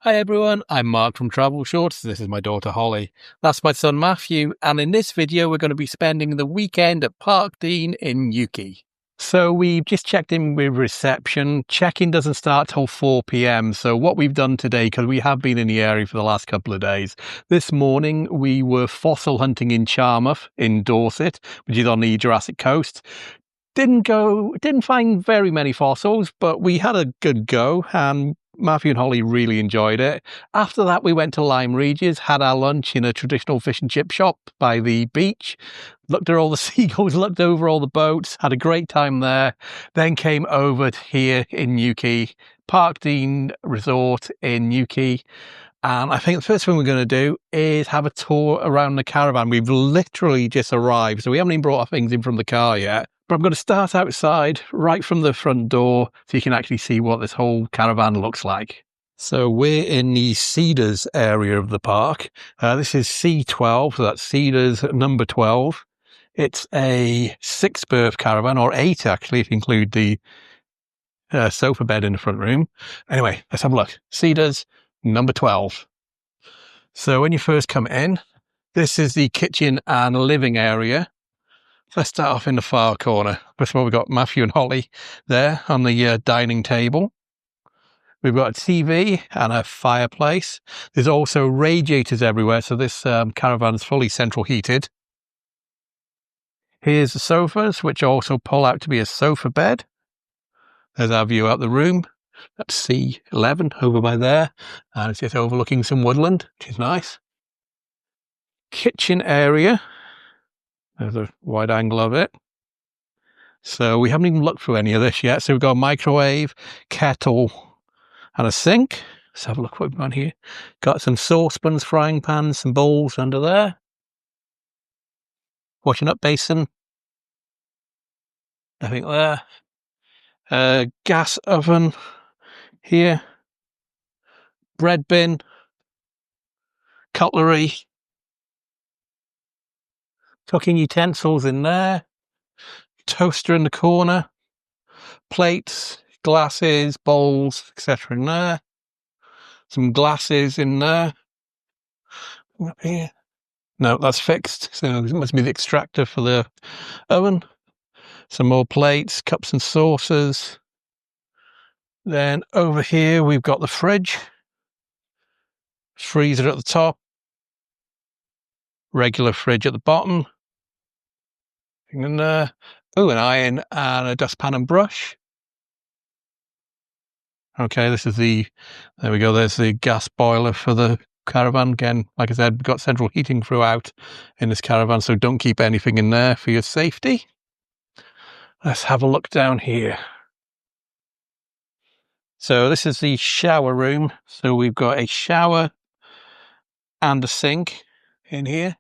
Hi everyone, I'm Mark from Travel Shorts. This is my daughter Holly. That's my son Matthew, and in this video we're going to be spending the weekend at Parkdean in Newquay. So we've just checked in with reception. Check-in doesn't start till 4 p.m. So what we've done today, because we have been in the area for the last couple of days, this morning we were fossil hunting in Charmouth in Dorset, which is on the Jurassic coast. Didn't find very many fossils, but we had a good go, and Matthew and Holly really enjoyed it. After that, we went to Lyme Regis, had our lunch in a traditional fish and chip shop by the beach, looked at all the seagulls, looked over all the boats, had a great time there. Then came over here in Newquay, Parkdean Resort in Newquay. And I think the first thing we're going to do is have a tour around the caravan. We've literally just arrived, so we haven't even brought our things in from the car yet. But I'm going to start outside, right from the front door, so you can actually see what this whole caravan looks like. So we're in the Cedars area of the park. This is C12, so that's Cedars number 12. It's a 6-berth caravan, or 8 actually, if you include the sofa bed in the front room. Anyway, let's have a look. Cedars number 12. So when you first come in, this is the kitchen and living area. Let's start off in the far corner. First of all, we've got Matthew and Holly there on the dining table. We've got a TV and a fireplace. There's also radiators everywhere, so this caravan is fully central heated. Here's the sofas, which also pull out to be a sofa bed. There's our view out the room. That's C11 over by there. And it's just overlooking some woodland, which is nice. Kitchen area. There's a wide angle of it. So we haven't even looked through any of this yet. So we've got a microwave, kettle, and a sink. Let's have a look what we've got here. Got some saucepans, frying pans, some bowls under there. Washing up basin. Nothing there. Gas oven here. Bread bin. Cutlery. Cooking utensils in there. Toaster in the corner. Plates, glasses, bowls, etc. in there. Some glasses in there. Up here. No, that's fixed. So it must be the extractor for the oven. Some more plates, cups and saucers. Then over here we've got the fridge. Freezer at the top. Regular fridge at the bottom. And an iron and a dustpan and brush. Okay, this is there we go, there's the gas boiler for the caravan. Again, like I said, we've got central heating throughout in this caravan, so don't keep anything in there for your safety. Let's have a look down here. So this is the shower room. So we've got a shower and a sink in here.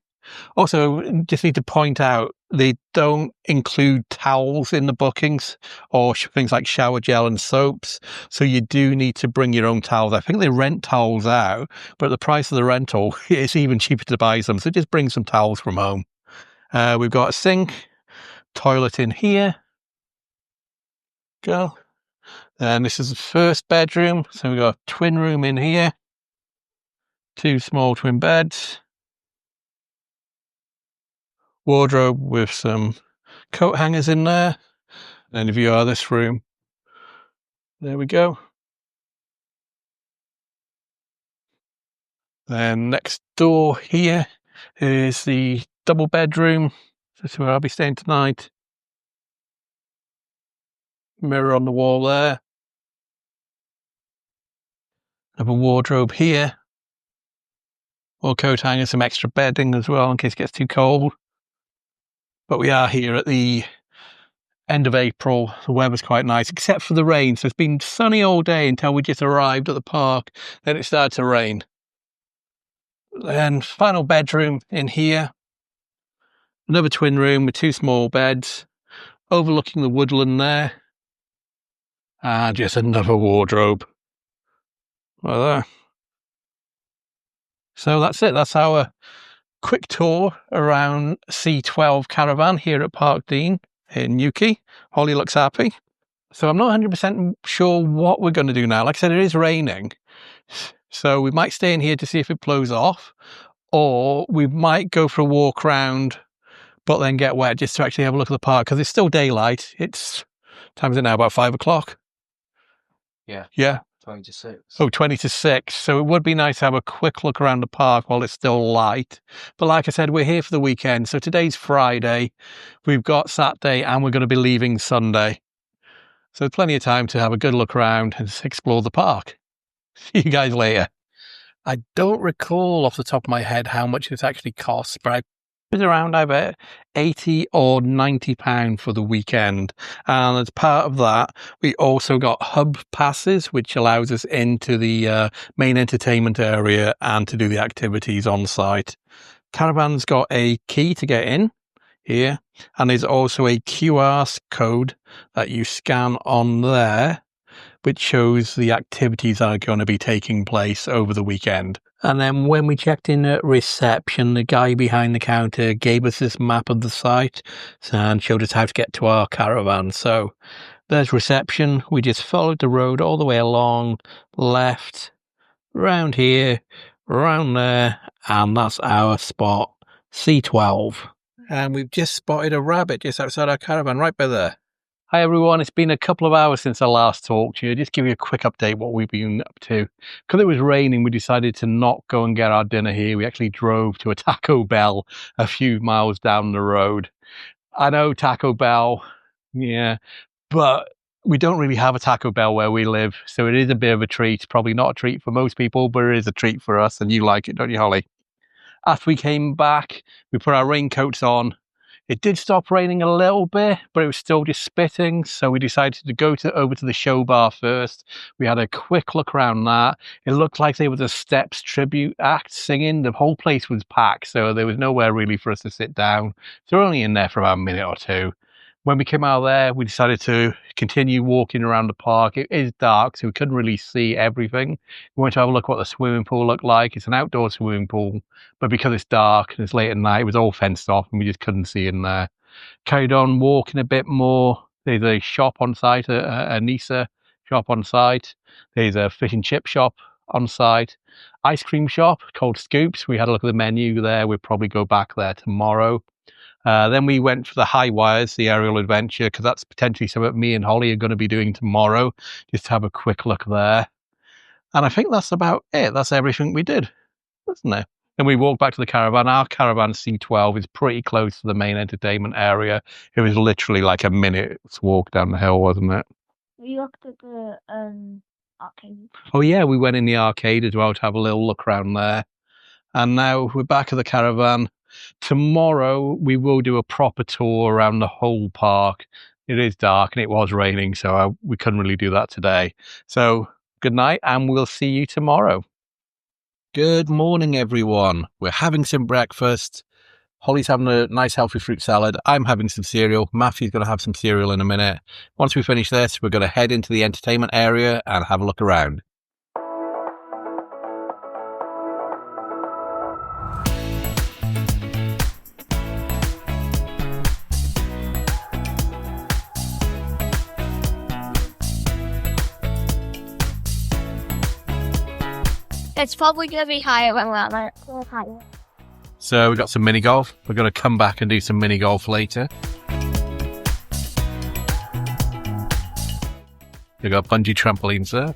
Also, just need to point out, they don't include towels in the bookings or things like shower gel and soaps. So you do need to bring your own towels. I think they rent towels out, but at the price of the rental, it's even cheaper to buy some. So just bring some towels from home. We've got a sink, toilet in here. Go. And this is the first bedroom. So we've got a twin room in here. 2 small twin beds. Wardrobe with some coat hangers in there. And if you are this room, there we go. Then next door here is the double bedroom. This is where I'll be staying tonight. Mirror on the wall there. Have a wardrobe here. More coat hangers, some extra bedding as well in case it gets too cold. But we are here at the end of April. The weather's quite nice, except for the rain. So it's been sunny all day until we just arrived at the park. Then it started to rain. Then final bedroom in here. Another twin room with 2 small beds. Overlooking the woodland there. And just another wardrobe. Well, there. So that's it. That's our quick tour around C12 caravan here at Parkdean in Newquay. Holly looks happy. So I'm not 100% sure what we're going to do now. Like I said, it is raining. So we might stay in here to see if it blows off, or we might go for a walk around, but then get wet just to actually have a look at the park, because it's still daylight. It's, time is it now, about 5 o'clock? Yeah. 20 to 6. Oh, 20 to 6. So it would be nice to have a quick look around the park while it's still light. But like I said, we're here for the weekend. So today's Friday. We've got Saturday and we're going to be leaving Sunday. So plenty of time to have a good look around and explore the park. See you guys later. I don't recall off the top of my head how much this actually costs, but it's around either £80 or £90 for the weekend. And as part of that, we also got hub passes, which allows us into the main entertainment area and to do the activities on site. Caravan's got a key to get in here, and there's also a QR code that you scan on there, which shows the activities that are going to be taking place over the weekend. And then when we checked in at reception, the guy behind the counter gave us this map of the site and showed us how to get to our caravan. So there's reception. We just followed the road all the way along, left, round here, round there, and that's our spot, C12. And we've just spotted a rabbit just outside our caravan, right by there. Hi everyone, it's been a couple of hours since I last talked to you. Just give you a quick update what we've been up to. Because it was raining, we decided to not go and get our dinner here. We actually drove to a Taco Bell a few miles down the road. I know Taco Bell, yeah, but we don't really have a Taco Bell where we live, so it is a bit of a treat. Probably not a treat for most people, but it is a treat for us, and you like it, don't you, Holly? After we came back, we put our raincoats on. It did stop raining a little bit, but it was still just spitting. So we decided to go over to the show bar first. We had a quick look around that. It looked like there was a Steps tribute act singing. The whole place was packed, so there was nowhere really for us to sit down. So we're only in there for about a minute or two. When we came out of there, we decided to continue walking around the park. It is dark, so we couldn't really see everything. We went to have a look at what the swimming pool looked like. It's an outdoor swimming pool, but because it's dark and it's late at night, it was all fenced off and we just couldn't see in there. Carried on walking a bit more. There's a shop on site, a Nisa shop on site. There's a fish and chip shop on site. Ice cream shop called Scoops. We had a look at the menu there. We'll probably go back there tomorrow. Then we went for the high wires, the aerial adventure, because that's potentially something me and Holly are going to be doing tomorrow, just to have a quick look there. And I think that's about it. That's everything we did, isn't it? Then we walked back to the caravan. Our Caravan C12 is pretty close to the main entertainment area. It was literally like a minute's walk down the hill, wasn't it? We looked at the arcade. Oh yeah, we went in the arcade as well to have a little look around there. And now we're back at the caravan. Tomorrow we will do a proper tour around the whole park. It is dark and it was raining, so we couldn't really do that today. So good night and we'll see you tomorrow. Good morning, everyone. We're having some breakfast. Holly's having a nice healthy fruit salad. I'm having some cereal. Matthew's going to have some cereal in a minute. Once we finish this, we're going to head into the entertainment area and have a look around. It's probably going to be higher when we're on it. So we've got some mini golf. We're going to come back and do some mini golf later. We've got bungee trampolines there.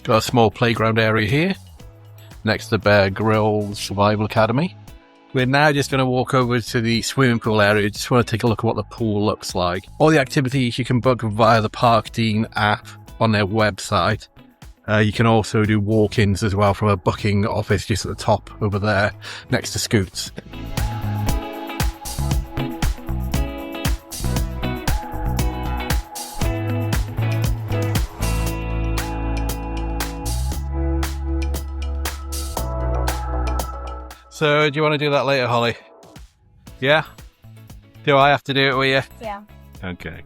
Got a small playground area here next to the Bear Grylls Survival Academy. We're now just going to walk over to the swimming pool area. Just want to take a look at what the pool looks like. All the activities you can book via the Parkdean app on their website. You can also do walk-ins as well from a booking office just at the top over there next to Scoots. So do you want to do that later, Holly? Yeah? Do I have to do it with you? Yeah. Okay.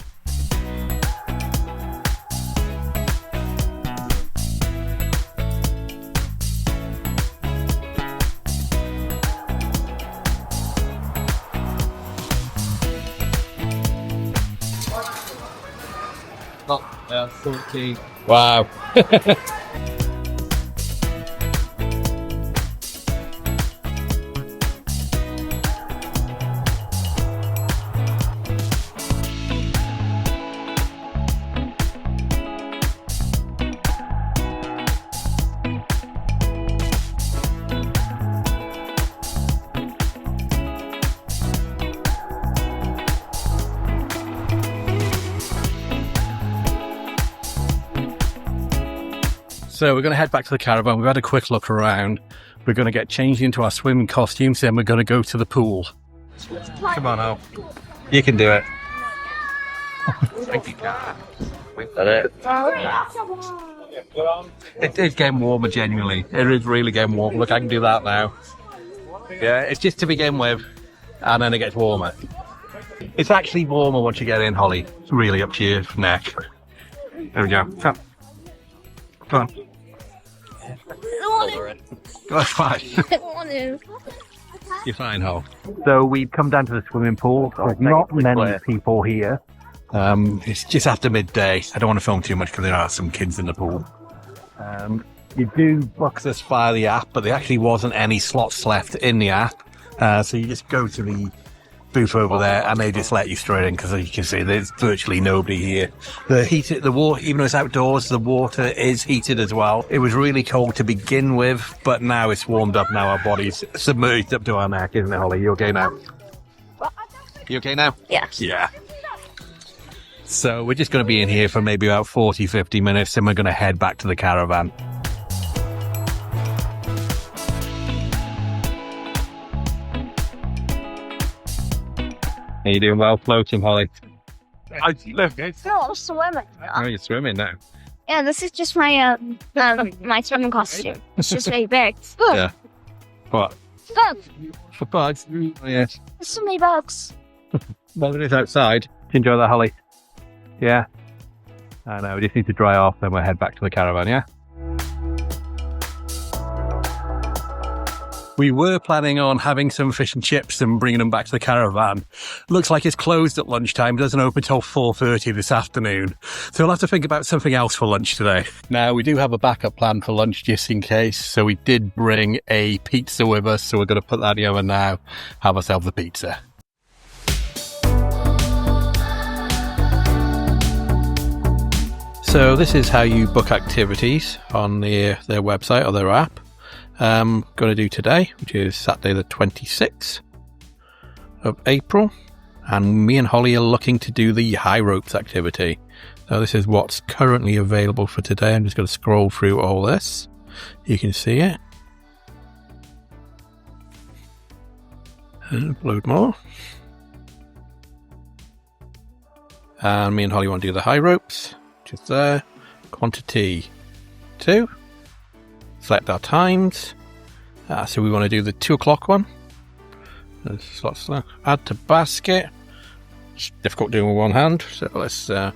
Not 14. Wow. So we're going to head back to the caravan. We've had a quick look around. We're going to get changed into our swimming costumes, then we're going to go to the pool. Come on, Al. You can do it. We've done it. It is getting warmer, genuinely. It is really getting warm. Look, I can do that now. Yeah, it's just to begin with, and then it gets warmer. It's actually warmer once you get in, Holly. It's really up to your neck. There we go. Come on. That's fine. You're fine, Hol. So we've come down to the swimming pool. There's not many people here. It's just after midday. I don't want to film too much because there are some kids in the pool. You do book this via the app, but there actually wasn't any slots left in the app. So you just go to the booth over there and they just let you straight in because, as you can see, there's virtually nobody here. The water, even though it's outdoors, the water is heated as well. It was really cold to begin with, but now it's warmed up. Now our body's submerged up to our neck, isn't it, Holly? You okay now? You okay now? Yes. Yeah. So we're just going to be in here for maybe about 40-50 minutes, and we're going to head back to the caravan. Are you doing well floating, Holly? No, I'm swimming. Oh, you're swimming now. Yeah, this is just my my swimming costume. It's just very big. Look. Yeah. What? Look. For bugs? Oh, yes. There's so many bugs. Well, it is outside. Enjoy that, Holly. Yeah. I know, we just need to dry off, then we'll head back to the caravan, yeah? We were planning on having some fish and chips and bringing them back to the caravan. Looks like it's closed at lunchtime. It doesn't open till 4:30 this afternoon. So we'll have to think about something else for lunch today. Now, we do have a backup plan for lunch just in case. So we did bring a pizza with us. So we're going to put that in the oven now, have ourselves a pizza. So this is how you book activities on their website or their app. Going to do today, which is Saturday the 26th of April, and me and Holly are looking to do the high ropes activity. So this is what's currently available for today. I'm just going to scroll through all this. You can see it. And upload more. And me and Holly want to do the high ropes, which is there. Quantity 2. Select our times. So we want to do the 2 o'clock one. Slots there. Add to basket. It's difficult doing with one hand. So let's add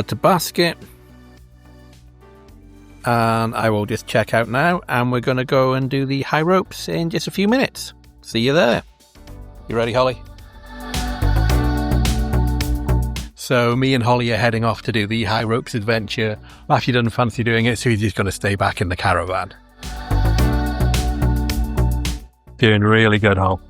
to basket. And I will just check out now. And we're going to go and do the high ropes in just a few minutes. See you there. You ready, Holly? So me and Holly are heading off to do the high ropes adventure. Matthew doesn't fancy doing it, so he's just going to stay back in the caravan. Doing really good, Hol.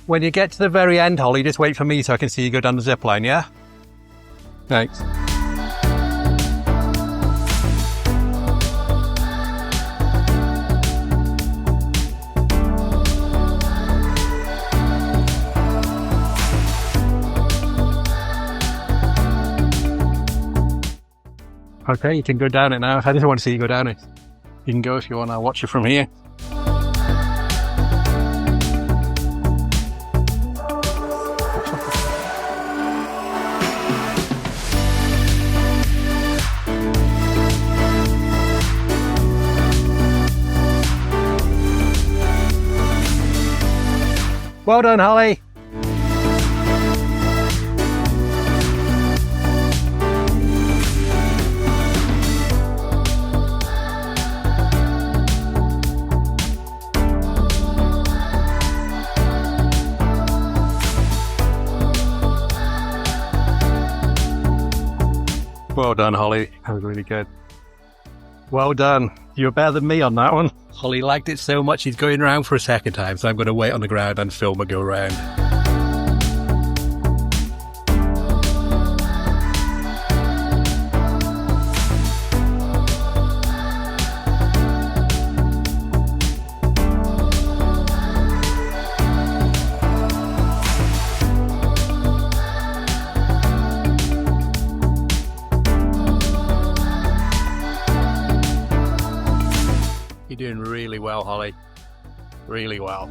When you get to the very end, Holly, just wait for me so I can see you go down the zip line, yeah? Thanks. Okay, you can go down it now. I just want to see you go down it. You can go if you want. I'll watch you from here. Well done, Holly. Well done, Holly. That was really good. Well done. You were better than me on that one. Holly liked it so much he's going around for a second time, so I'm going to wait on the ground and film her go around. You're doing really well, Holly. Really well.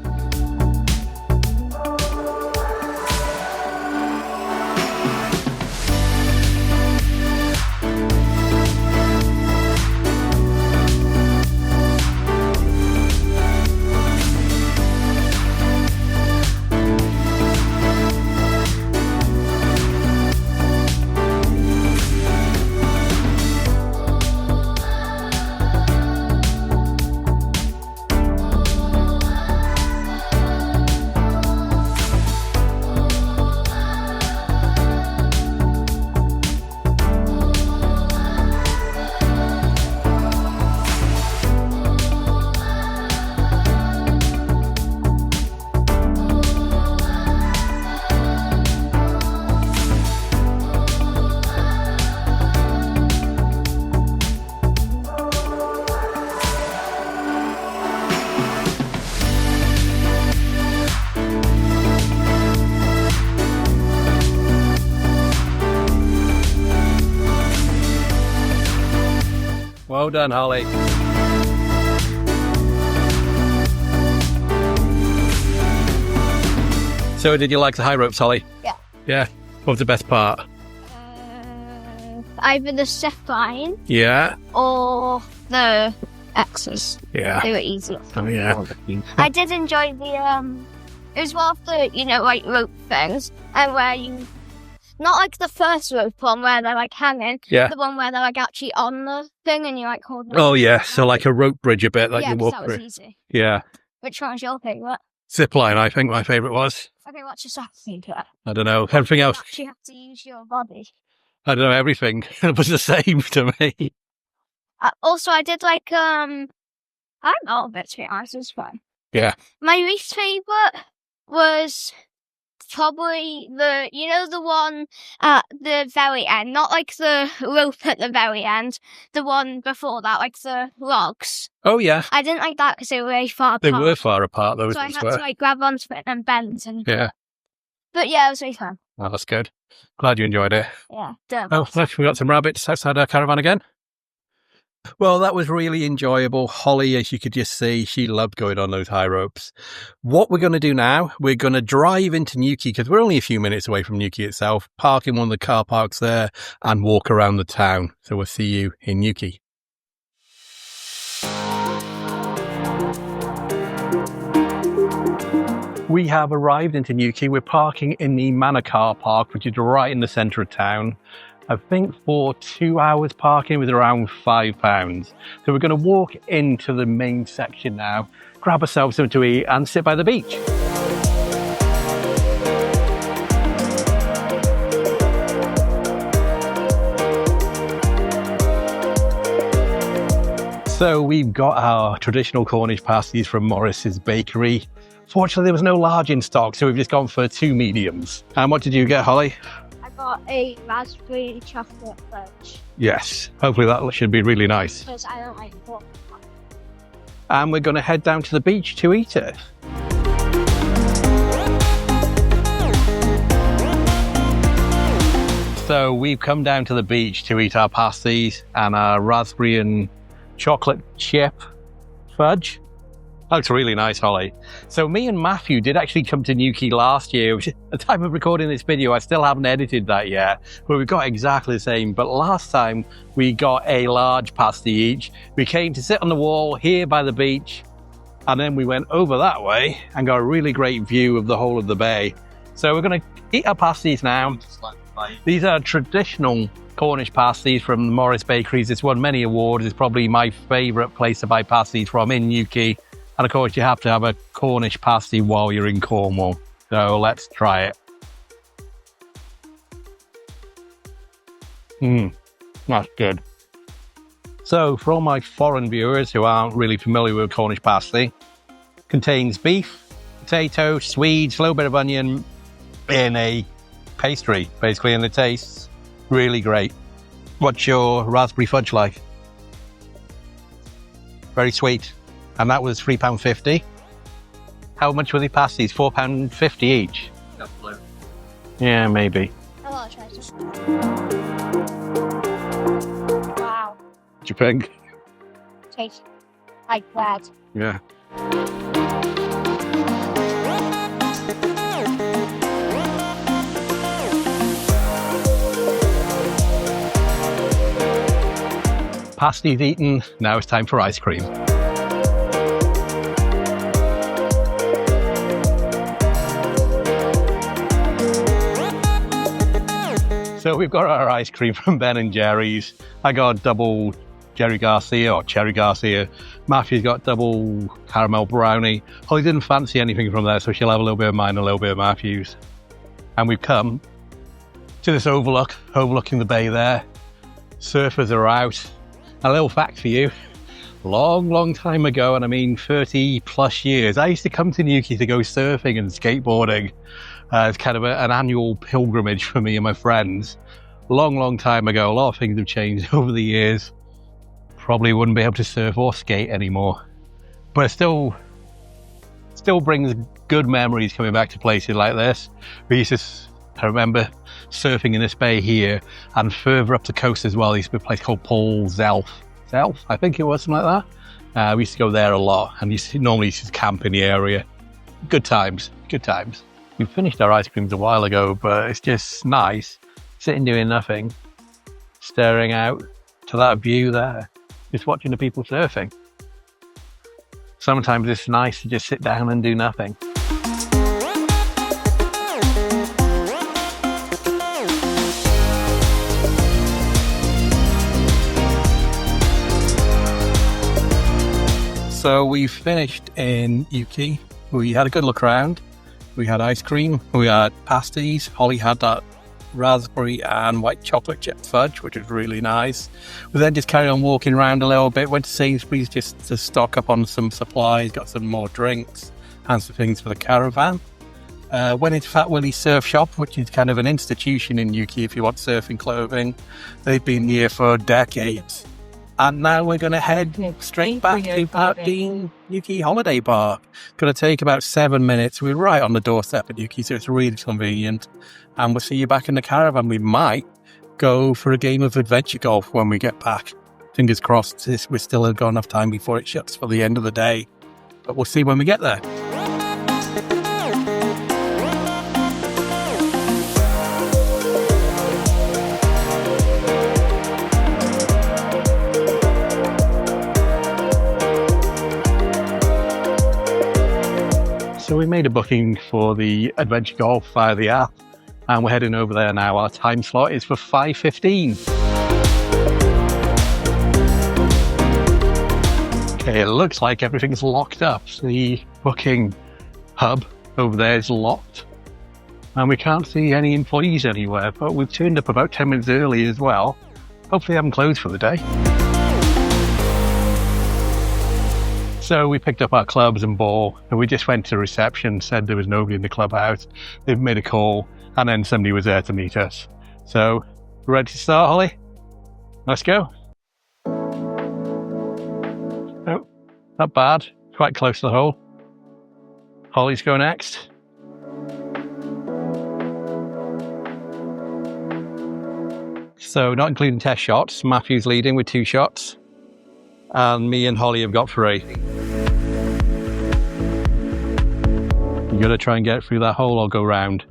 Well done, Holly. So did you like the high ropes, Holly? Yeah. Yeah? What was the best part? Either the zip line Yeah? or the X's. Yeah. They were easy. Oh, yeah. I did enjoy the, it was one of the, like rope things, and where you, not like the first rope one where they're like hanging, Yeah. the one where they're like actually on the thing and you like hold them. Oh, yeah. So like a rope bridge a bit that you walk that was through. easy. Yeah. Which one was your favourite? Zip line, I think my favourite was. Okay, what's your second favourite? I don't know. Everything You else. actually have to use your body. I don't know. Everything was the same to me. Also, I did like, I don't know a bit, to be honest, it was fun. Yeah. My least favourite was probably the one at the very end, not like the rope at the very end, the one before that, like the logs. Oh, yeah. I didn't like that because they were very far apart. They were far apart, those so I ones had were. to like grab onto it and bend. And Yeah. But yeah, it was really fun. Oh, that's good. Glad you enjoyed it. Yeah. Oh, look, we got some rabbits outside our caravan again. Well, that was really enjoyable. Holly, as you could just see, she loved going on those high ropes. What we're going to do now, we're going to drive into Newquay because we're only a few minutes away from Newquay itself, park in one of the car parks there and walk around the town. So we'll see you in Newquay. We have arrived into Newquay. We're parking in the Manor car park, which is right in the centre of town. I think for 2 hours parking was around £5. So we're going to walk into the main section now, grab ourselves something to eat and sit by the beach. So we've got our traditional Cornish pasties from Morris's Bakery. Fortunately, there was no large in stock, so we've just gone for 2 mediums. And what did you get, Holly? I got a raspberry chocolate fudge. Yes, hopefully that should be really nice. Because I don't like pork. And we're going to head down to the beach to eat it. So we've come down to the beach to eat our pasties and our raspberry and chocolate chip fudge. Looks really nice, Holly. So me and Matthew did actually come to Newquay last year, which at the time of recording this video, I still haven't edited that yet, but we got exactly the same. But last time we got a large pasty each. We came to sit on the wall here by the beach, and then we went over that way and got a really great view of the whole of the bay. So we're going to eat our pasties now. These are traditional Cornish pasties from the Morris Bakeries. It's won many awards. It's probably my favourite place to buy pasties from in Newquay. And of course, you have to have a Cornish pasty while you're in Cornwall. So let's try it. That's good. So for all my foreign viewers who aren't really familiar with Cornish pasty, contains beef, potato, Swedes, a little bit of onion in a pastry, basically, and it tastes really great. What's your raspberry fudge like? Very sweet. And that was £3.50. How much were the pasties? £4.50 each? Yeah, maybe. I want to try some. Wow. What do you think? Tastes like bread. Yeah. Pasties eaten, now it's time for ice cream. So we've got our ice cream from Ben & Jerry's. I got double Jerry Garcia or Cherry Garcia. Matthew's got double caramel brownie. Holly didn't fancy anything from there, so she'll have a little bit of mine and a little bit of Matthew's. And we've come to this overlooking the bay there. Surfers are out. A little fact for you. Long time ago, and I mean 30 plus years, I used to come to Newquay to go surfing and skateboarding. It's kind of an annual pilgrimage for me and my friends. Long time ago. A lot of things have changed over the years. Probably wouldn't be able to surf or skate anymore. But it still brings good memories coming back to places like this. I remember surfing in this bay here, and further up the coast as well, there used to be a place called Paul Zelf, I think it was, something like that. We used to go there a lot, and normally used to camp in the area. Good times. We finished our ice creams a while ago, but it's just nice sitting doing nothing, staring out to that view there, just watching the people surfing. Sometimes it's nice to just sit down and do nothing. So we finished in Newquay. We had a good look around. We had ice cream, we had pasties. Holly had that raspberry and white chocolate chip fudge, which was really nice. We then just carried on walking around a little bit, went to Sainsbury's just to stock up on some supplies, got some more drinks and some things for the caravan. Went into Fat Willie's Surf Shop, which is kind of an institution in Newquay if you want surfing clothing. They've been here for decades. And now we're going to head straight back to Parkdean Newquay Holiday Park. Going to take about 7 minutes. We're right on the doorstep at Newquay, so it's really convenient. And we'll see you back in the caravan. We might go for a game of adventure golf when we get back. Fingers crossed, we've still got enough time before it shuts for the end of the day. But we'll see when we get there. So we made a booking for the adventure golf via the app, and we're heading over there now. Our time slot is for 5:15. Okay, it looks like everything's locked up. The booking hub over there is locked, and we can't see any employees anywhere, but we've turned up about 10 minutes early as well. Hopefully they haven't closed for the day. So we picked up our clubs and ball, and we just went to reception, said there was nobody in the clubhouse. They've made a call, and then somebody was there to meet us. So, ready to start, Holly? Let's go. Oh, not bad. Quite close to the hole. Holly's go next. So, not including test shots, Matthew's leading with 2 shots. And me and Holly have got 3. You gotta try and get through that hole or go round.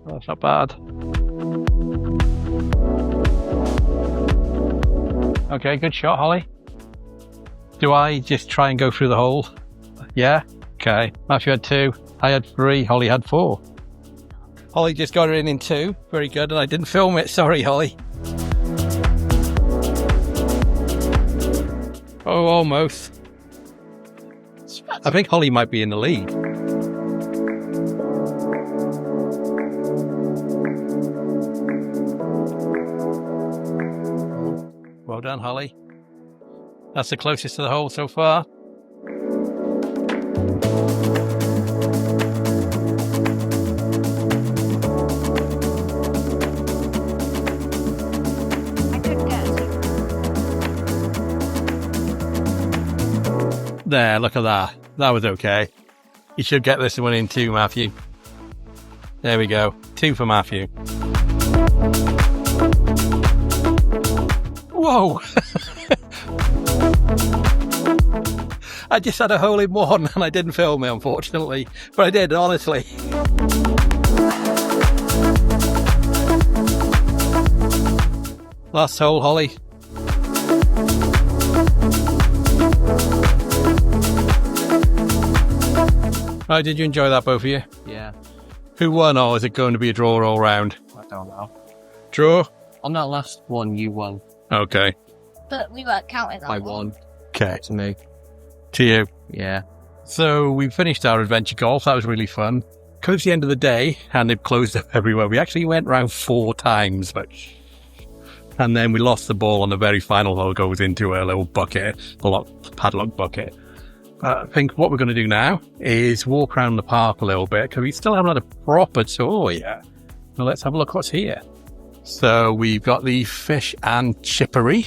Oh, that's not bad. Okay, good shot, Holly. Do I just try and go through the hole? Yeah? Okay. Matthew had 2, I had 3, Holly had 4. Holly just got her in 2. Very good, and I didn't film it. Sorry, Holly. Oh, almost. I think Holly might be in the lead. Well done, Holly. That's the closest to the hole so far. There, look at that. That was okay. You should get this one in 2, Matthew. There we go. 2 for Matthew. Whoa! I just had a hole in 1 and I didn't film it, unfortunately. But I did, honestly. Last hole, Holly. Oh, did you enjoy that, both of you? Yeah. Who won, or is it going to be a draw all round? I don't know. Draw? On that last one, you won. Okay. But we weren't counting that. I won. Okay. To me. To you. Yeah. So we finished our adventure golf. That was really fun. Close to the end of the day, and they've closed up everywhere. We actually went around 4 times, and then we lost the ball on the very final hole. Goes into a little bucket, a padlock bucket. I think what we're going to do now is walk around the park a little bit, because we still haven't had a proper tour yet. So let's have a look what's here. So we've got the fish and chippery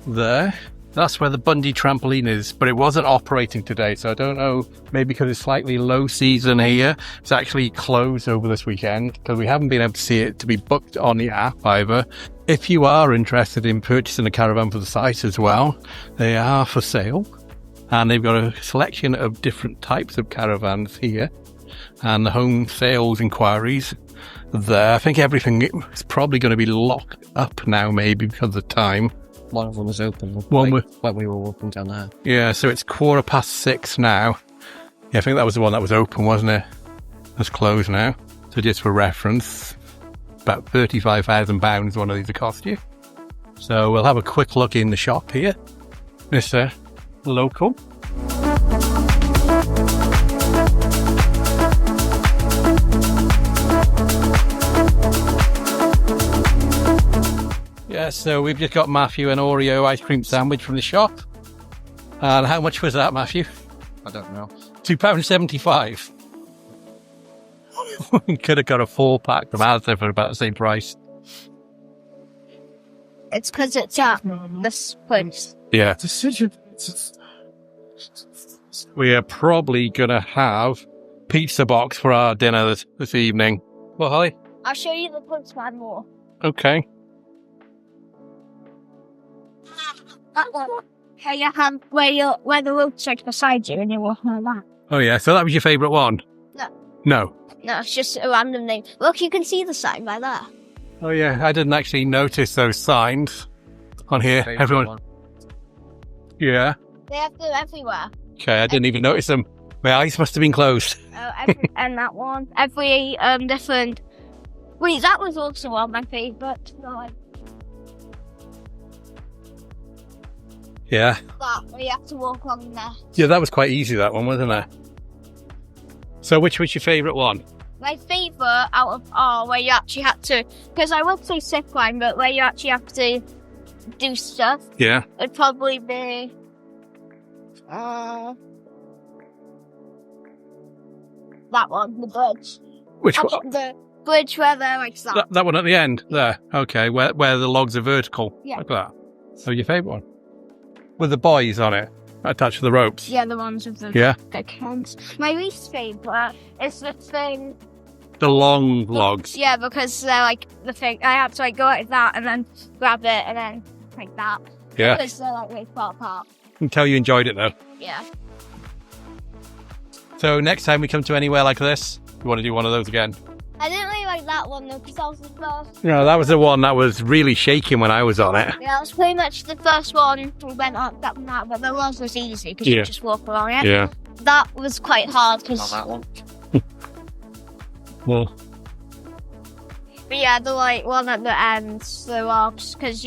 there. That's where the Bundy trampoline is, but it wasn't operating today, so I don't know, maybe because it's slightly low season here. It's actually closed over this weekend, because we haven't been able to see it to be booked on the app either. If you are interested in purchasing a caravan for the site as well, they are for sale. And they've got a selection of different types of caravans here. And the home sales inquiries there. I think everything is probably going to be locked up now, maybe because of the time. One of them was open. When we were walking down there. Yeah, so it's 6:15 now. Yeah, I think that was the one that was open, wasn't it? It's closed now. So just for reference, about £35,000 one of these will cost you. So we'll have a quick look in the shop here. Mr. Local. Yeah, so we've just got Matthew an Oreo ice cream sandwich from the shop. And how much was that, Matthew? I don't know. £2.75. We could have got a 4-pack from Asda for about the same price. It's because it's at this place. Yeah. We are probably going to have pizza box for our dinner this evening. Well, Holly? I'll show you the postman more. Okay. That one. How you have where the road's like beside you and you walk like that. Oh, yeah. So that was your favourite one? No. No. No, it's just a random name. Look, you can see the sign by there. Oh, yeah. I didn't actually notice those signs on here. Favorite Everyone. one. Yeah. They have them everywhere. Okay, I didn't even notice them. My eyes must have been closed. And that one. Every different. Wait, that was also one of my favourite. No, Yeah. that where you have to walk on there. Yeah, that was quite easy, that one, wasn't it? So which was your favourite one? My favourite out of all, where you actually had to, because I would say zip line, but where you actually have to do stuff, Yeah. it'd probably be that one, the bridge. Which one? The bridge where they're like that. That one at the end there. Okay, where the logs are vertical. Yeah. Like that. So your favourite one? With the buoys on it, attached to the ropes. Yeah, the ones with the Yeah. big hands. My least favourite is the thing. The long logs. Yeah, because they're like the thing. I have to like go like that and then grab it and then like that. Yeah. Because they're like really far apart. I can tell you enjoyed it though. Yeah. So next time we come to anywhere like this, you want to do one of those again? I didn't really like that one though because that was the first. No, that was the one that was really shaking when I was on it. Yeah, that was pretty much the first one. We went up that one, but the last was easy because Yeah. you just walk along it. Yeah. That was quite hard Not because. that one. Well, But yeah, the like one at the end, the logs, because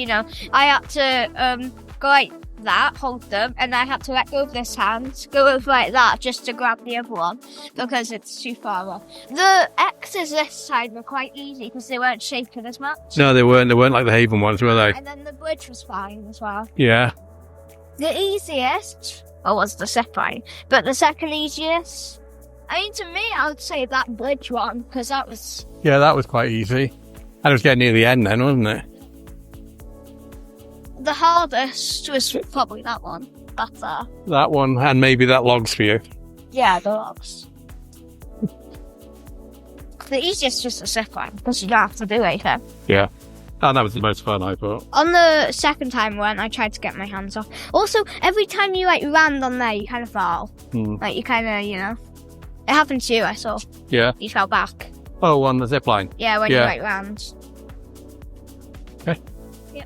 I had to go like that, hold them, and I had to let go of this hand, go over like that, just to grab the other one because it's too far off. The X's this side were quite easy because they weren't shaking as much, no, they weren't. They weren't like the Haven ones, were they? and then the bridge was fine as well. Yeah. The easiest, was the zipline, but the second easiest. I mean, to me, I would say that bridge one because that was. Yeah, that was quite easy. And it was getting near the end then, wasn't it? The hardest was probably that one. That's That one, and maybe that logs for you. yeah, the logs. The easiest was the zipline because you don't have to do anything. Yeah. And that was the most fun, I thought. On the second time when I tried to get my hands off. Also, every time you like land on there, you kind of fall. Like you kind of, it happened to you. I saw Yeah. you fell back. Oh, on the zip line. Yeah, when Yeah. you like land. Okay. Yeah.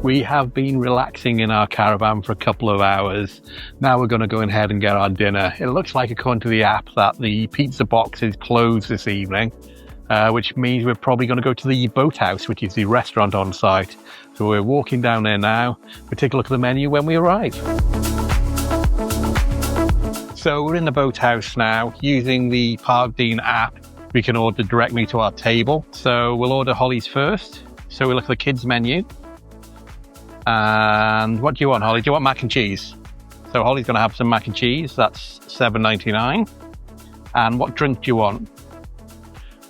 We have been relaxing in our caravan for a couple of hours. Now we're going to go ahead and get our dinner. It looks like, according to the app, that the pizza box is closed this evening, which means we're probably going to go to the Boathouse, which is the restaurant on site. So we're walking down there now. We'll take a look at the menu when we arrive. So we're in the Boathouse now. Using the Parkdean app, we can order directly to our table. So we'll order Holly's first. So we look at the kids' menu. And what do you want, Holly? Do you want mac and cheese? So Holly's going to have some mac and cheese. That's $7.99. And what drink do you want?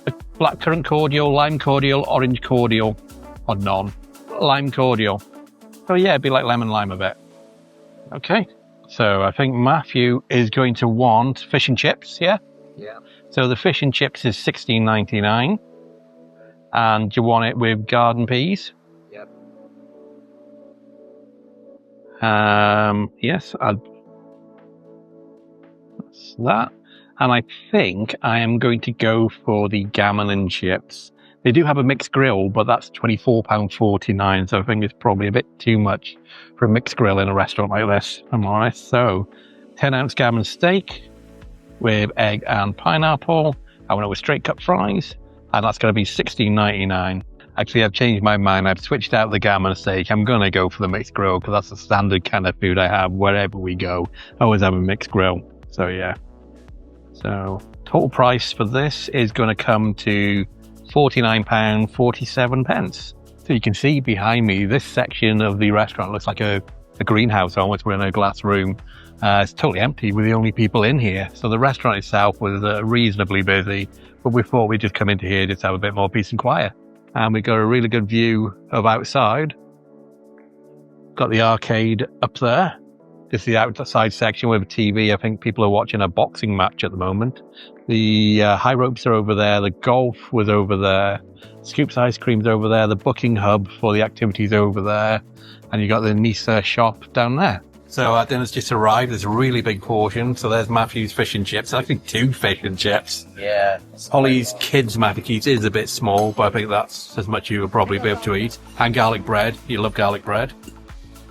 A blackcurrant cordial, lime cordial, orange cordial, or none? Lime cordial. Oh yeah, it'd be like lemon lime a bit. Okay. So I think Matthew is going to want fish and chips, yeah? Yeah. So the fish and chips is $16.99. And you want it with garden peas? Yep. Yes, that's that. And I think I am going to go for the gammon and chips. They do have a mixed grill, but that's £24.49. So I think it's probably a bit too much for a mixed grill in a restaurant like this, if I'm honest. So 10-ounce gammon steak with egg and pineapple. I want it with straight cut fries. And that's going to be $16.99. Actually, I've changed my mind. I've switched out the gammon steak. I'm going to go for the mixed grill because that's the standard kind of food I have wherever we go. I always have a mixed grill. So yeah. So total price for this is going to come to £49.47. So you can see behind me, this section of the restaurant looks like a greenhouse almost. We're in a glass room. It's totally empty. We're the only people in here. So the restaurant itself was reasonably busy, but we thought we'd just come into here just to have a bit more peace and quiet. And we got a really good view of outside. Got the arcade up there. Just the outside section with a TV. I think people are watching a boxing match at the moment. The high ropes are over there. The golf was over there. Scoops Ice Cream's over there. The booking hub for the activities over there. And you got the Nisa shop down there. So our dinner's just arrived. There's a really big portion. So there's Matthew's fish and chips. Actually 2 fish and chips. Yeah. Holly's kids' mac and cheese is a bit small, but I think that's as much you will probably be able to eat. And garlic bread. You love garlic bread.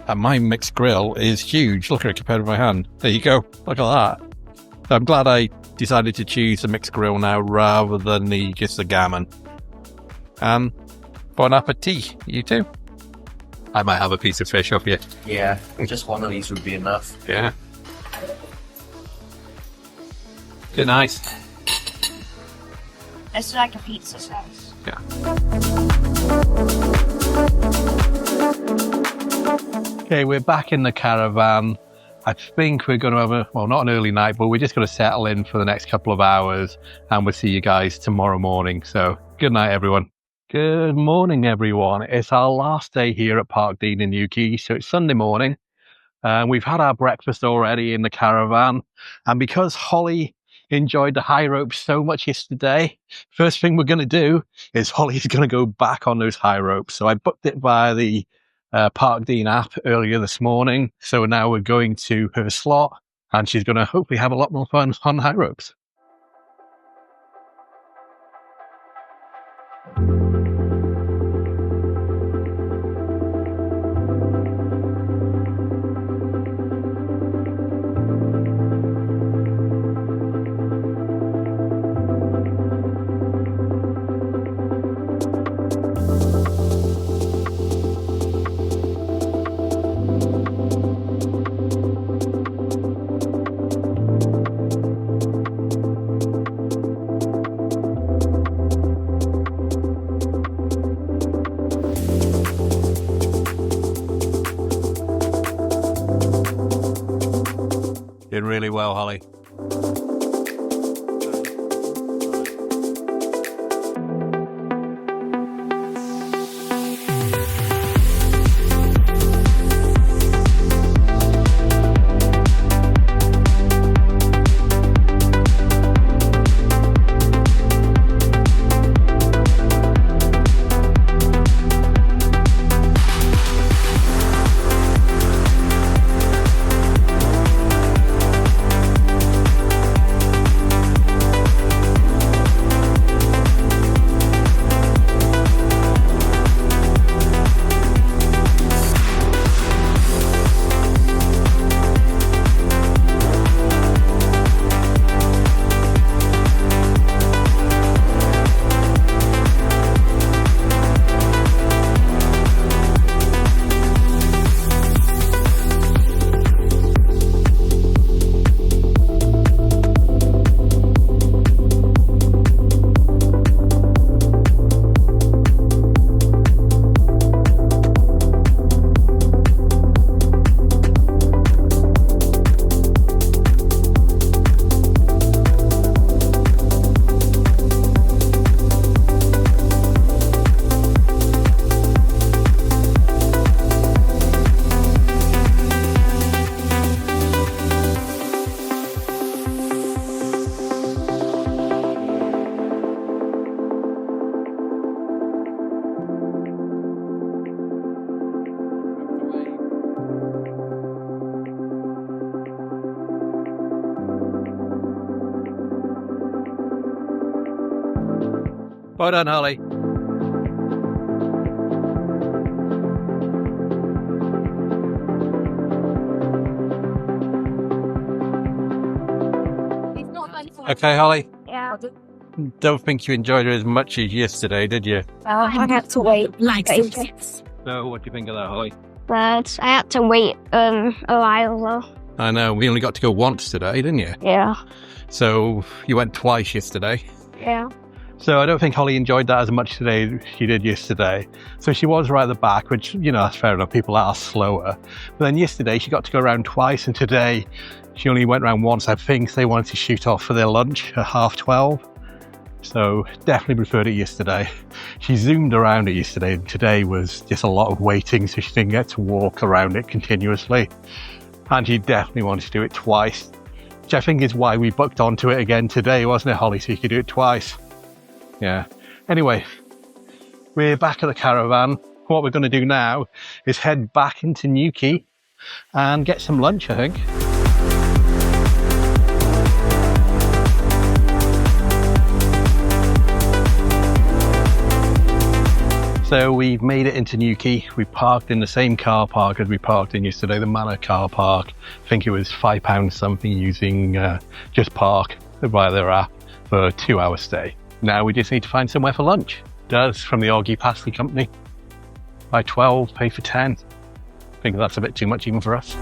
And my mixed grill is huge. Look at it compared with my hand. There you go. Look at that. So I'm glad I decided to choose the mixed grill now rather than just the gammon. Bon appetit. You too. I might have a piece of fish off you. Yeah. Just one of these would be enough. Yeah. Good night. It's like a pizza sauce. Yeah. Okay, we're back in the caravan. I think we're going to have not an early night, but we're just going to settle in for the next couple of hours, and we'll see you guys tomorrow morning. So good night, everyone. Good morning, everyone. It's our last day here at Parkdean in Newquay, so it's Sunday morning. We've had our breakfast already in the caravan, and because Holly enjoyed the high ropes so much yesterday, first thing we're going to do is Holly's going to go back on those high ropes. So I booked it via the Parkdean app earlier this morning. So now we're going to her slot, and she's going to hopefully have a lot more fun on high ropes. Did really well, Holly. Well done, Holly. Okay, Holly. Yeah. Don't think you enjoyed it as much as yesterday, did you? Well, I had to wait like ages. So, what do you think of that, Holly? But I had to wait a while though. I know, we only got to go once today, didn't you? Yeah. So, you went twice yesterday. Yeah. So I don't think Holly enjoyed that as much today as she did yesterday. So she was right at the back, which, you know, that's fair enough. People are slower. But then yesterday she got to go around twice, and today she only went around once. I think they wanted to shoot off for their lunch at 12:30. So definitely preferred it yesterday. She zoomed around it yesterday, and today was just a lot of waiting, so she didn't get to walk around it continuously. And she definitely wanted to do it twice, which I think is why we booked onto it again today, wasn't it, Holly? So you could do it twice. Yeah. Anyway, we're back at the caravan. What we're going to do now is head back into Newquay and get some lunch, I think. So we've made it into Newquay. We parked in the same car park as we parked in yesterday, the Manor car park. I think it was £5 something using Just Park via their app for a 2-hour stay. Now we just need to find somewhere for lunch. Does from the Cornish Pasties company. Buy 12, pay for 10. I think that's a bit too much even for us.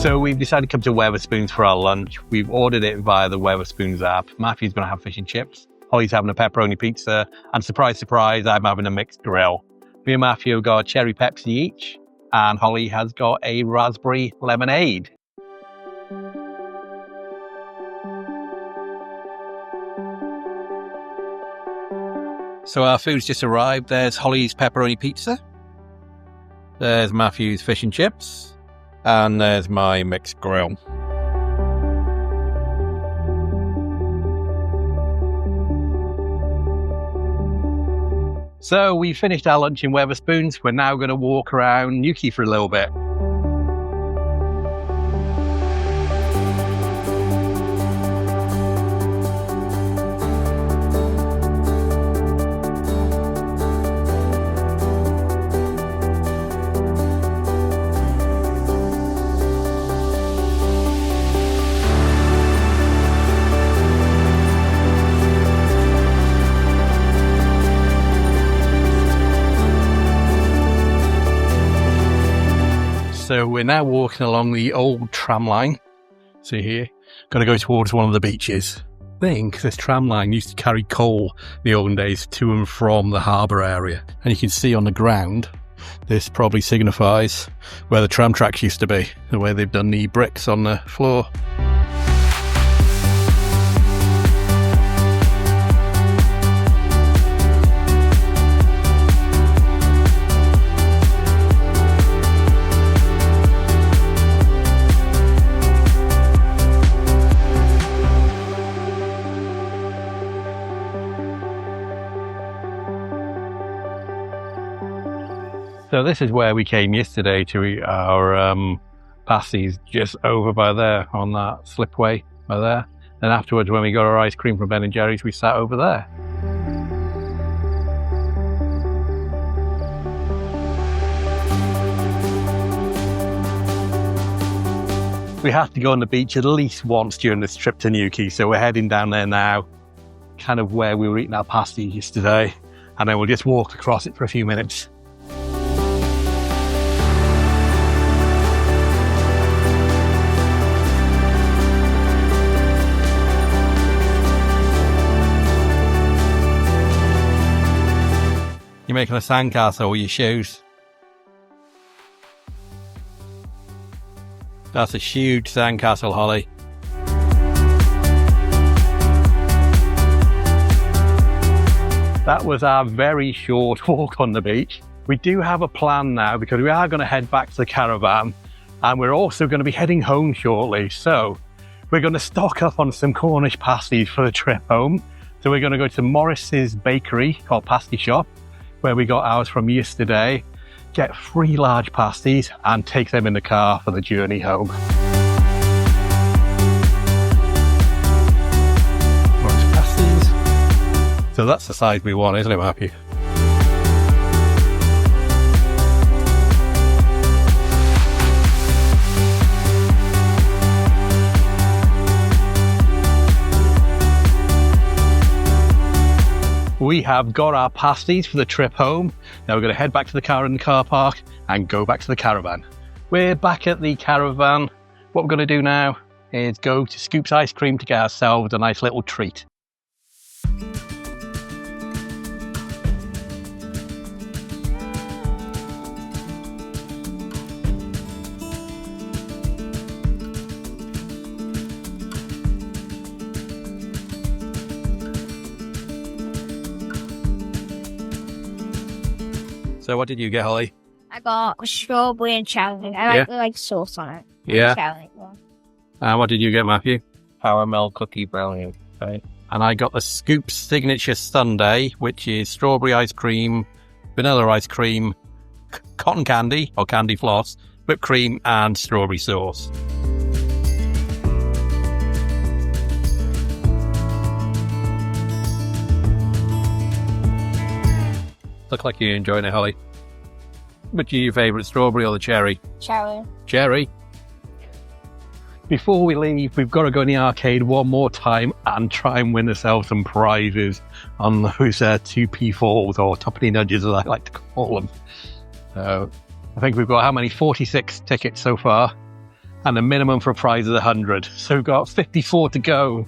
So we've decided to come to Wetherspoons for our lunch. We've ordered it via the Wetherspoons app. Matthew's going to have fish and chips. Holly's having a pepperoni pizza. And surprise, surprise, I'm having a mixed grill. Me and Matthew have got a cherry Pepsi each. And Holly has got a raspberry lemonade. So our food's just arrived. There's Holly's pepperoni pizza. There's Matthew's fish and chips. And there's my mixed grill. So we finished our lunch in Wetherspoons. We're now going to walk around Newquay for a little bit. So we're now walking along the old tram line. See here, going to go towards one of the beaches. I think this tram line used to carry coal in the olden days to and from the harbour area. And you can see on the ground, this probably signifies where the tram tracks used to be, the way they've done the bricks on the floor. So this is where we came yesterday to eat our pasties, just over by there on that slipway by there. Then afterwards, when we got our ice cream from Ben & Jerry's, we sat over there. We have to go on the beach at least once during this trip to Newquay, so we're heading down there now, kind of where we were eating our pasties yesterday, and then we'll just walk across it for a few minutes. You're making a sandcastle with your shoes. That's a huge sandcastle, Holly. That was our very short walk on the beach. We do have a plan now because we are going to head back to the caravan and we're also going to be heading home shortly. So we're going to stock up on some Cornish pasties for the trip home. So we're going to go to Morris's bakery called Pasty Shop, where we got ours from yesterday, get 3 large pasties and take them in the car for the journey home. Morris pasties. So that's the size we want, isn't it, Matthew? We have got our pasties for the trip home. Now we're going to head back to the car in the car park and go back to the caravan. We're back at the caravan. What we're going to do now is go to Scoop's Ice Cream to get ourselves a nice little treat. So what did you get, Holly? I got strawberry and cherry. I like sauce on it. Yeah. Cherry. What did you get, Matthew? Caramel cookie brownie. Okay. And I got the Scoop's Signature Sundae, which is strawberry ice cream, vanilla ice cream, cotton candy or candy floss, whipped cream and strawberry sauce. Look like you're enjoying it, Holly. Which is your favourite, strawberry or the cherry? Cherry. Cherry. Before we leave, we've got to go in the arcade one more time and try and win ourselves some prizes on those 2p falls, or tuppenny nudges as I like to call them. So I think we've got how many? 46 tickets so far. And the minimum for a prize is 100. So we've got 54 to go.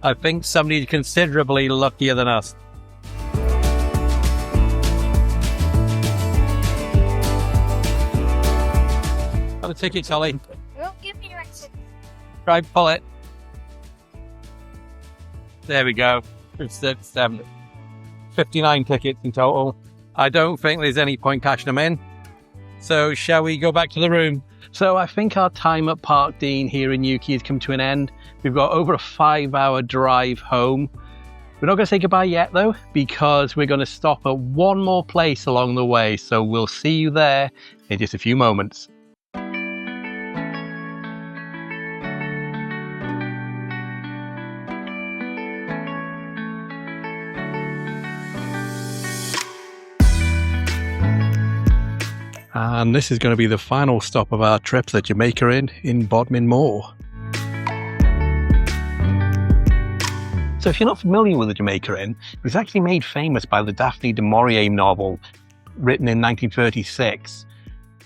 I think somebody considerably luckier than us. Got the tickets, Ollie. Don't give me your exit. Try pull it. There we go. It's 59 tickets in total. I don't think there's any point cashing them in. So shall we go back to the room? So I think our time at Parkdean here in Newquay has come to an end. We've got over a 5-hour drive home. We're not going to say goodbye yet though, because we're going to stop at one more place along the way. So we'll see you there in just a few moments. And this is going to be the final stop of our trip to the Jamaica Inn in Bodmin Moor. So if you're not familiar with the Jamaica Inn, it was actually made famous by the Daphne du Maurier novel written in 1936,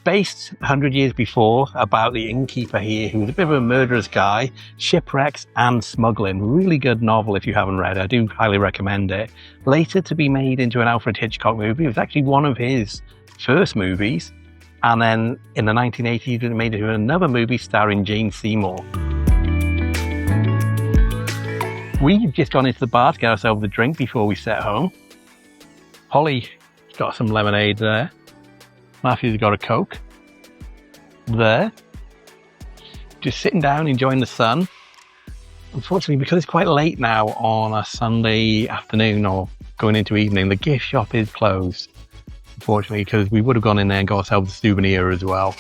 based 100 years before about the innkeeper here who was a bit of a murderous guy, shipwrecks and smuggling. Really good novel if you haven't read it. I do highly recommend it. Later to be made into an Alfred Hitchcock movie. It was actually one of his first movies. And then in the 1980s, it made it into another movie starring Jane Seymour. We've just gone into the bar to get ourselves a drink before we set home. Holly's got some lemonade there. Matthew's got a Coke. There. Just sitting down, enjoying the sun. Unfortunately, because it's quite late now on a Sunday afternoon or going into evening, the gift shop is closed. Unfortunately, because we would have gone in there and got ourselves a souvenir as well.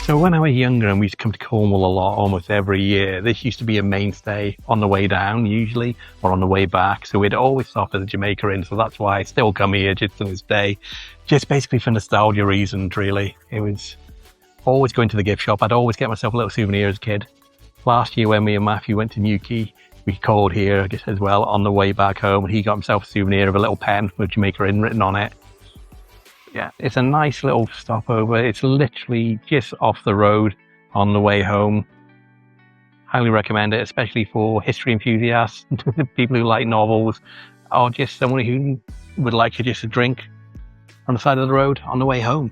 So when I was younger and we used to come to Cornwall a lot, almost every year, this used to be a mainstay on the way down usually, or on the way back. So we'd always stop at the Jamaica Inn. So that's why I still come here just to this day, just basically for nostalgia reasons, really. It was always going to the gift shop. I'd always get myself a little souvenir as a kid. Last year when me and Matthew went to Newquay, we called here, I guess, as well on the way back home, and he got himself a souvenir of a little pen with Jamaica Inn written on it. Yeah, it's a nice little stopover. It's literally just off the road on the way home. Highly recommend it, especially for history enthusiasts, people who like novels, or just someone who would like to just a drink on the side of the road on the way home.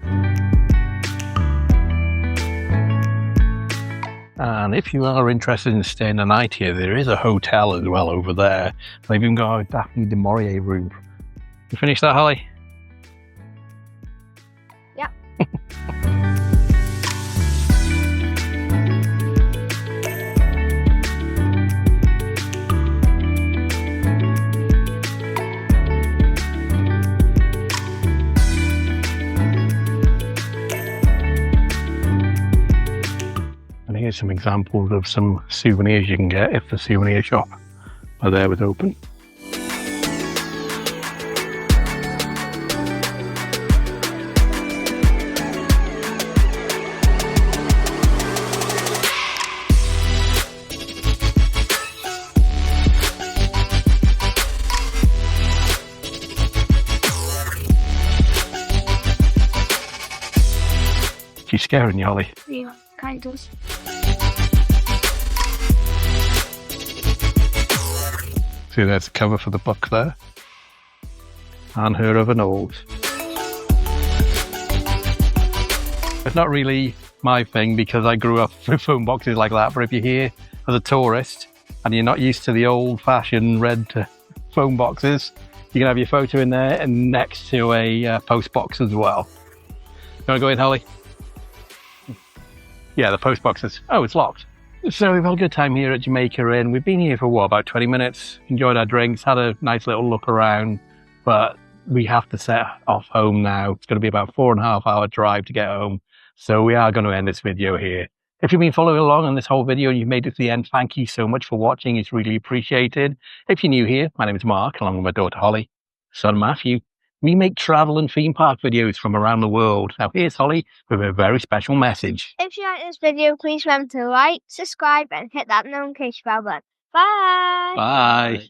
And if you are interested in staying the night here, there is a hotel as well over there. They've even got a Daphne du Maurier room. You finished that, Holly? Yeah. And here's some examples of some souvenirs you can get if the souvenir shop are there was open. She's scaring you, Ollie. Yeah, kind of. See, there's the cover for the book there. And her of an old. It's not really my thing because I grew up with phone boxes like that, but if you're here as a tourist and you're not used to the old-fashioned red phone boxes, you can have your photo in there and next to a post box as well. You want to go in, Holly? Yeah, the post boxes. Oh, it's locked. So we've had a good time here at Jamaica Inn. We've been here for what, about 20 minutes, enjoyed our drinks, had a nice little look around, but we have to set off home now. It's going to be about 4.5 hour drive to get home. So we are going to end this video here. If you've been following along on this whole video and you've made it to the end, thank you so much for watching. It's really appreciated. If you're new here, my name is Mark, along with my daughter Holly, son Matthew. We make travel and theme park videos from around the world. Now here's Holly with a very special message. If you like this video, please remember to like, subscribe and hit that notification bell button. Bye! Bye.